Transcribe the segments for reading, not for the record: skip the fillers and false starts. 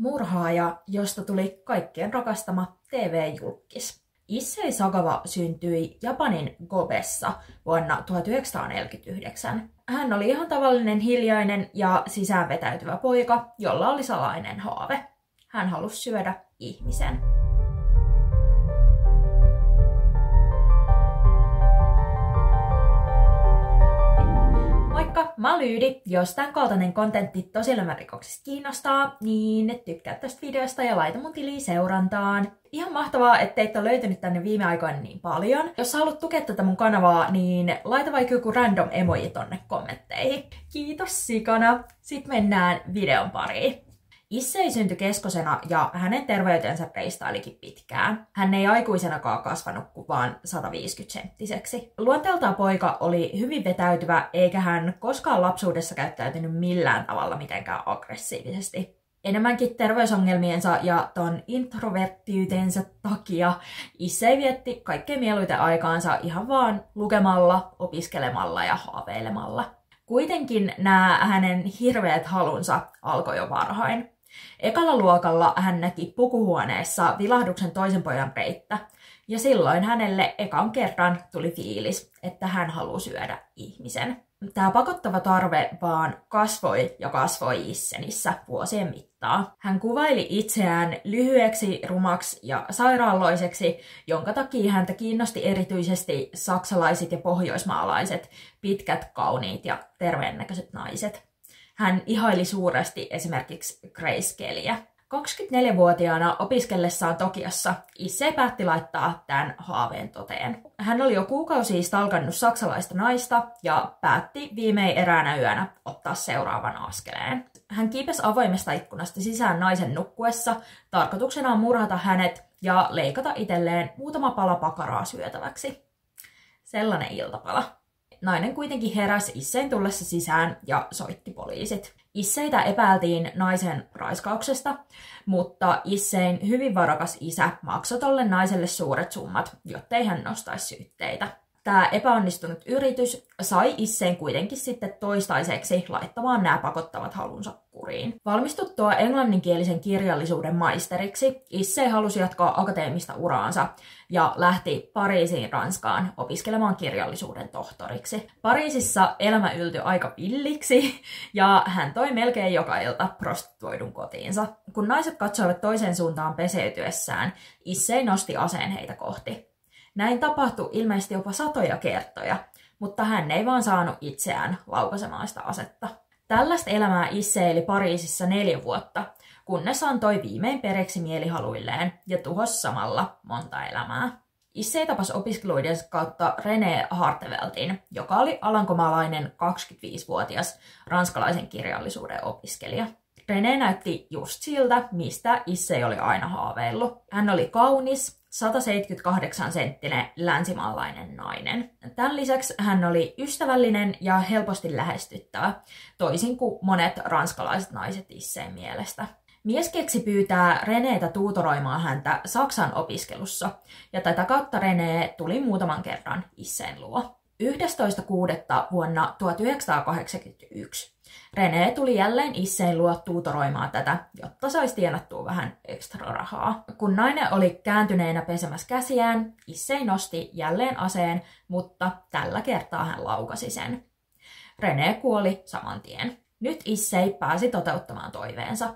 murhaaja, josta tuli kaikkien rakastama TV-julkkis. Issei Sagawa syntyi Japanin Gobessa vuonna 1949. Hän oli ihan tavallinen, hiljainen ja sisäänvetäytyvä poika, jolla oli salainen haave. Hän halusi syödä ihmisen. Moikka, mä oon Lyydi. Jos tämän kaltainen kontentti tosielämänrikoksista kiinnostaa, niin tykkää tästä videosta ja laita mun tiliin seurantaan. Ihan mahtavaa, että teitä on löytynyt tänne viime aikoina niin paljon. Jos haluat tukea tätä mun kanavaa, niin laita vaikka joku random emoji tonne kommentteihin. Kiitos sikana! Sitten mennään videon pariin. Issei syntyi keskosena ja hänen terveytensä reistailikin pitkään. Hän ei aikuisenakaan kasvanut kuin vaan 150-senttiseksi. Luonteeltaan poika oli hyvin vetäytyvä, eikä hän koskaan lapsuudessa käyttäytynyt millään tavalla mitenkään aggressiivisesti. Enemmänkin terveysongelmiensa ja ton introverttiytensä takia Issei vietti kaikkein mieluiten aikaansa ihan vaan lukemalla, opiskelemalla ja haaveilemalla. Kuitenkin nämä hänen hirveät halunsa alkoi jo varhain. Ekalla luokalla hän näki pukuhuoneessa vilahduksen toisen pojan reittä, ja silloin hänelle ekan kerran tuli fiilis, että hän haluaa syödä ihmisen. Tämä pakottava tarve vaan kasvoi ja kasvoi Issenissä vuosien mittaan. Hän kuvaili itseään lyhyeksi, rumaksi ja sairaalloiseksi, jonka takia häntä kiinnosti erityisesti saksalaiset ja pohjoismaalaiset, pitkät, kauniit ja terveennäköiset naiset. Hän ihaili suuresti esimerkiksi Grace Kellyä. 24-vuotiaana opiskellessaan Tokiossa Issei päätti laittaa tämän haaveen toteen. Hän oli jo kuukausia stalkannut saksalaista naista ja päätti viimein eräänä yönä ottaa seuraavan askeleen. Hän kiipesi avoimesta ikkunasta sisään naisen nukkuessa, tarkoituksenaan murhata hänet ja leikata itselleen muutama pala pakaraa syötäväksi. Sellainen iltapala. Nainen kuitenkin heräsi Issein tullessa sisään ja soitti poliisit. Isseitä epäiltiin naisen raiskauksesta, mutta Issein hyvin varakas isä maksoi tolle naiselle suuret summat, jottei hän nostaisi syytteitä. Tämä epäonnistunut yritys sai Issein kuitenkin sitten toistaiseksi laittamaan nämä pakottavat halunsa kuriin. Valmistuttua englanninkielisen kirjallisuuden maisteriksi Issei halusi jatkaa akateemista uraansa ja lähti Pariisiin, Ranskaan opiskelemaan kirjallisuuden tohtoriksi. Pariisissa elämä yltyi aika villiksi ja hän toi melkein joka ilta prostituoidun kotiinsa. Kun naiset katsoivat toiseen suuntaan peseytyessään, Issei nosti aseen heitä kohti. Näin tapahtui ilmeisesti jopa satoja kertoja, mutta hän ei vaan saanut itseään laukaisemaan sitä asetta. Tällaista elämää Issei eli Pariisissa 4 vuotta, kunnes antoi viimein pereksi mielihaluilleen ja tuhosi samalla monta elämää. Issei tapasi opiskeluidensa kautta René Harteveltin, joka oli alankomaalainen 25-vuotias ranskalaisen kirjallisuuden opiskelija. René näytti just siltä, mistä Issei oli aina haaveillut. Hän oli kaunis, 178-senttinen länsimaalainen nainen. Tämän lisäksi hän oli ystävällinen ja helposti lähestyttävä, toisin kuin monet ranskalaiset naiset Issein mielestä. Mies keksi pyytää Renétä tuutoroimaan häntä Saksan opiskelussa, ja tätä kautta René tuli muutaman kerran Issein luo. 11.6. vuonna 1981 René tuli jälleen Issein luo tuutoroimaan tätä, jotta saisi tienattua vähän ekstra rahaa. Kun nainen oli kääntyneenä pesemässä käsiään, Issei nosti jälleen aseen, mutta tällä kertaa hän laukasi sen. René kuoli saman tien. Nyt Issei pääsi toteuttamaan toiveensa.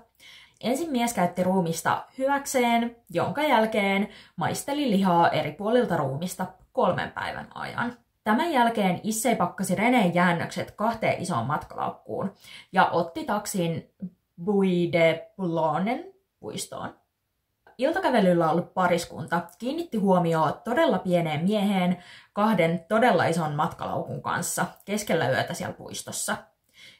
Ensin mies käytti ruumista hyväkseen, jonka jälkeen maisteli lihaa eri puolilta ruumista 3 päivän ajan. Tämän jälkeen Issei pakkasi Reneen jäännökset 2 isoon matkalaukkuun ja otti taksin Bois de Boulogne puistoon. Iltakävelyllä ollut pariskunta kiinnitti huomioon todella pieneen mieheen 2 todella ison matkalaukun kanssa keskellä yötä siellä puistossa.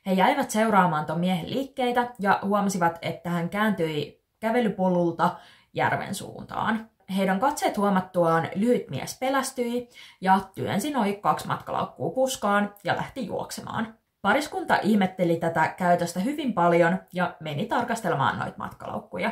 He jäivät seuraamaan ton miehen liikkeitä ja huomasivat, että hän kääntyi kävelypolulta järven suuntaan. Heidän katseet huomattuaan lyhyt mies pelästyi ja työnsi noin 2 matkalaukkua puskaan ja lähti juoksemaan. Pariskunta ihmetteli tätä käytöstä hyvin paljon ja meni tarkastelemaan noita matkalaukkuja.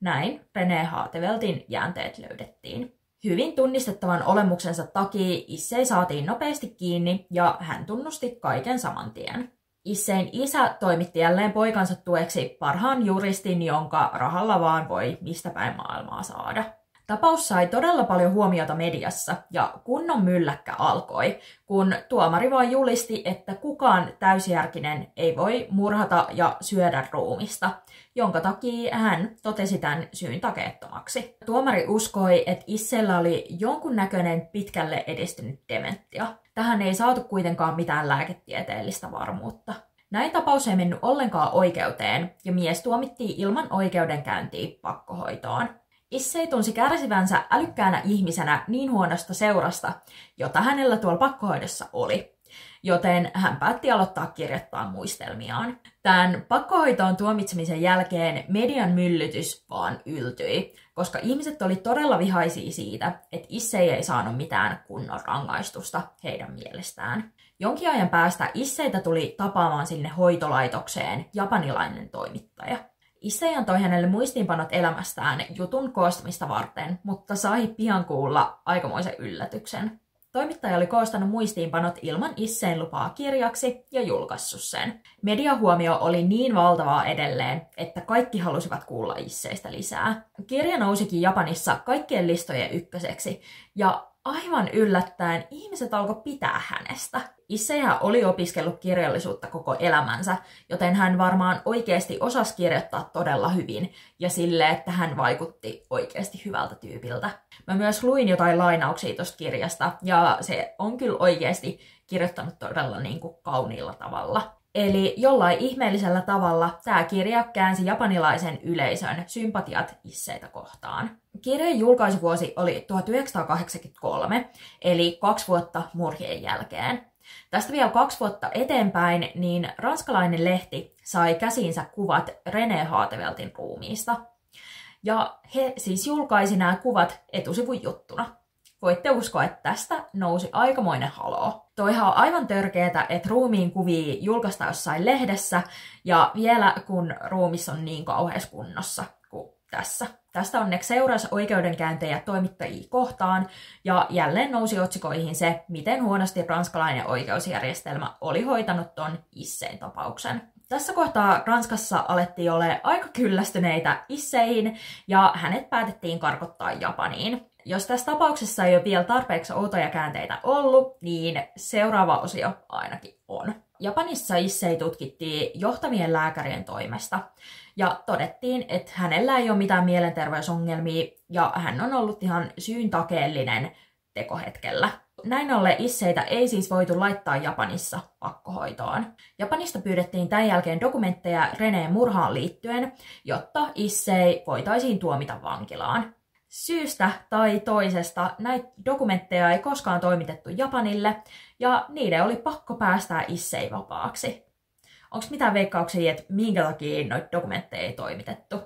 Näin René Harteveltin jäänteet löydettiin. Hyvin tunnistettavan olemuksensa takia Issei saatiin nopeasti kiinni ja hän tunnusti kaiken saman tien. Issein isä toimitti jälleen poikansa tueksi parhaan juristin, jonka rahalla vaan voi mistä päin maailmaa saada. Tapaus sai todella paljon huomiota mediassa ja kunnon mylläkkä alkoi, kun tuomari vaan julisti, että kukaan täysjärkinen ei voi murhata ja syödä ruumista, jonka takia hän totesi tämän syyn takeettomaksi. Tuomari uskoi, että Issellä oli jonkunnäköinen pitkälle edistynyt dementia. Tähän ei saatu kuitenkaan mitään lääketieteellistä varmuutta. Näin tapaus ei mennyt ollenkaan oikeuteen ja mies tuomittiin ilman oikeudenkäyntiä pakkohoitoon. Issei tunsi kärsivänsä älykkäänä ihmisenä niin huonosta seurasta, jota hänellä tuolla pakkohoidossa oli, joten hän päätti aloittaa kirjoittaa muistelmiaan. Tämän pakkohoitoon tuomitsemisen jälkeen median myllytys vaan yltyi, koska ihmiset oli todella vihaisia siitä, että Issei ei saanut mitään kunnon rangaistusta heidän mielestään. Jonkin ajan päästä Isseitä tuli tapaamaan sinne hoitolaitokseen japanilainen toimittaja. Issei antoi hänelle muistiinpanot elämästään jutun koostamista varten, mutta sai pian kuulla aikamoisen yllätyksen. Toimittaja oli koostanut muistiinpanot ilman Issein lupaa kirjaksi ja julkaissut sen. Mediahuomio oli niin valtavaa edelleen, että kaikki halusivat kuulla Isseistä lisää. Kirja nousikin Japanissa kaikkien listojen ykköseksi, ja aivan yllättäen ihmiset alkoi pitää hänestä. Isseihän oli opiskellut kirjallisuutta koko elämänsä, joten hän varmaan oikeasti osasi kirjoittaa todella hyvin ja silleen, että hän vaikutti oikeasti hyvältä tyypiltä. Mä myös luin jotain lainauksia tuosta kirjasta ja se on kyllä oikeasti kirjoittanut todella kauniilla tavalla. Eli jollain ihmeellisellä tavalla tämä kirja käänsi japanilaisen yleisön sympatiat Isseitä kohtaan. Kirjan julkaisuvuosi oli 1983, eli 2 vuotta murhien jälkeen. Tästä vielä 2 vuotta eteenpäin, niin ranskalainen lehti sai käsiinsä kuvat René Haateveltin ruumiista. Ja he siis julkaisi nämä kuvat etusivun juttuna. Voitte uskoa, että tästä nousi aikamoinen haloo. Toihan on aivan törkeetä, että ruumiin kuvia julkaistaan jossain lehdessä, ja vielä kun ruumis on niin kauheassa kunnossa kuin tässä. Tästä onneksi seurasi oikeudenkäyntejä toimittajia kohtaan, ja jälleen nousi otsikoihin se, miten huonosti ranskalainen oikeusjärjestelmä oli hoitanut ton Issein tapauksen. Tässä kohtaa Ranskassa alettiin olemaan aika kyllästyneitä Isseihin, ja hänet päätettiin karkottaa Japaniin. Jos tässä tapauksessa ei ole vielä tarpeeksi outoja käänteitä ollut, niin seuraava osio ainakin on. Japanissa Issei tutkittiin johtavien lääkärien toimesta ja todettiin, että hänellä ei ole mitään mielenterveysongelmia ja hän on ollut ihan syyntakeellinen tekohetkellä. Näin ollen Isseitä ei siis voitu laittaa Japanissa pakkohoitoon. Japanista pyydettiin tämän jälkeen dokumentteja Reneen murhaan liittyen, jotta Issei voitaisiin tuomita vankilaan. Syystä tai toisesta näitä dokumentteja ei koskaan toimitettu Japanille, ja niiden oli pakko päästää Issei vapaaksi. Onko mitään veikkauksia, että minkä takia noita dokumentteja ei toimitettu?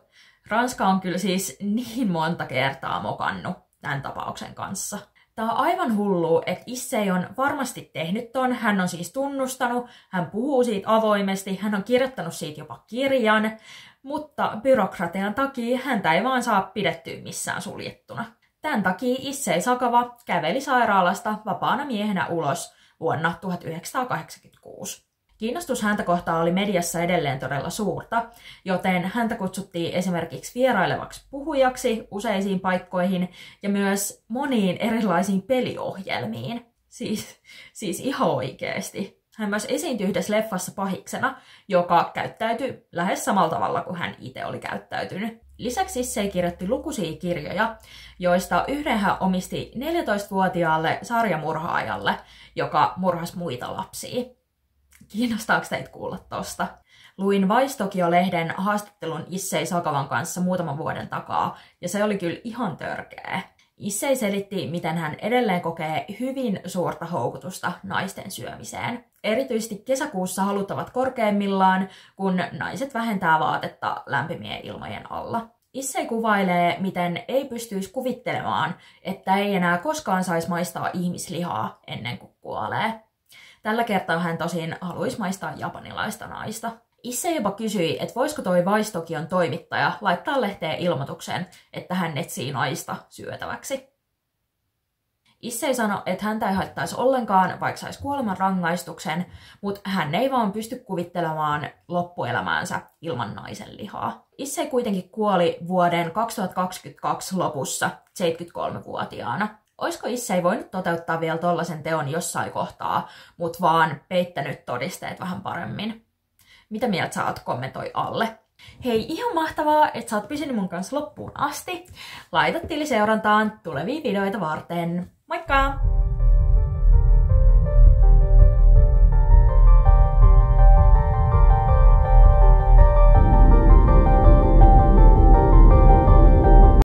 Ranska on kyllä siis niin monta kertaa mokannut tämän tapauksen kanssa. Tämä on aivan hullu, että Issei on varmasti tehnyt ton, hän on siis tunnustanut, hän puhuu siitä avoimesti, hän on kirjoittanut siitä jopa kirjan, mutta byrokratian takia häntä ei vaan saa pidettyä missään suljettuna. Tämän takia Issei Sakawa käveli sairaalasta vapaana miehenä ulos vuonna 1986. Kiinnostus häntä kohtaan oli mediassa edelleen todella suurta, joten häntä kutsuttiin esimerkiksi vierailevaksi puhujaksi useisiin paikkoihin ja myös moniin erilaisiin peliohjelmiin. Siis ihan oikeesti. Hän myös esiintyi yhdessä leffassa pahiksena, joka käyttäytyi lähes samalla tavalla kuin hän itse oli käyttäytynyt. Lisäksi Issei kirjoitti lukuisia kirjoja, joista yhden hän omisti 14-vuotiaalle sarjamurhaajalle, joka murhasi muita lapsia. Kiinnostaako teitä kuulla tosta? Luin Vice Tokyo-lehden haastattelun Issei Sakawan kanssa muutaman vuoden takaa, ja se oli kyllä ihan törkeä. Issei selitti, miten hän edelleen kokee hyvin suurta houkutusta naisten syömiseen. Erityisesti kesäkuussa halut ovat korkeimmillaan, kun naiset vähentää vaatetta lämpimien ilmojen alla. Issei kuvailee, miten ei pystyisi kuvittelemaan, että ei enää koskaan saisi maistaa ihmislihaa ennen kuin kuolee. Tällä kertaa hän tosin haluaisi maistaa japanilaista naista. Issei jopa kysyi, että voisiko toi Vice Tokyon toimittaja laittaa lehteen ilmoituksen, että hän etsii naista syötäväksi. Issei sanoi, että häntä ei haittaisi ollenkaan, vaikka saisi kuolemanrangaistuksen, mutta hän ei vaan pysty kuvittelemaan loppuelämäänsä ilman naisen lihaa. Issei kuitenkin kuoli vuoden 2022 lopussa 73-vuotiaana. Oisko Issei voinut toteuttaa vielä tollaisen teon jossain kohtaa, mutta vaan peittänyt todisteet vähän paremmin? Mitä mieltä sä oot? Kommentoi alle. Hei, ihan mahtavaa, että sä oot pysynyt mun kanssa loppuun asti. Laita tili seurantaan tulevia videoita varten. Moikka!